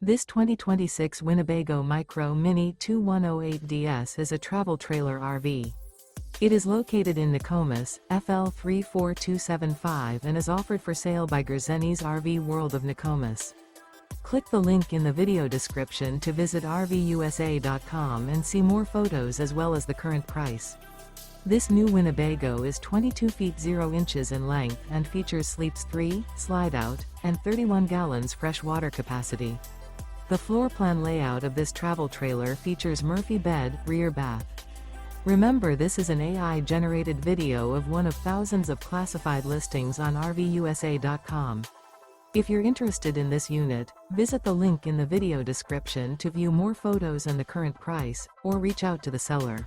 This 2026 Winnebago Micro Minnie 2108DS is a travel trailer RV. It is located in Nokomis, FL 34275 and is offered for sale by Gerzeny's RV World of Nokomis. Click the link in the video description to visit RVUSA.com and see more photos as well as the current price. This new Winnebago is 22 feet 0 inches in length and features sleeps 3, Slideout, and 31 gallons fresh water capacity. The floor plan layout of this travel trailer features Murphy bed, rear bath. Remember, this is an AI-generated video of one of thousands of classified listings on RVUSA.com. If you're interested in this unit, visit the link in the video description to view more photos and the current price, or reach out to the seller.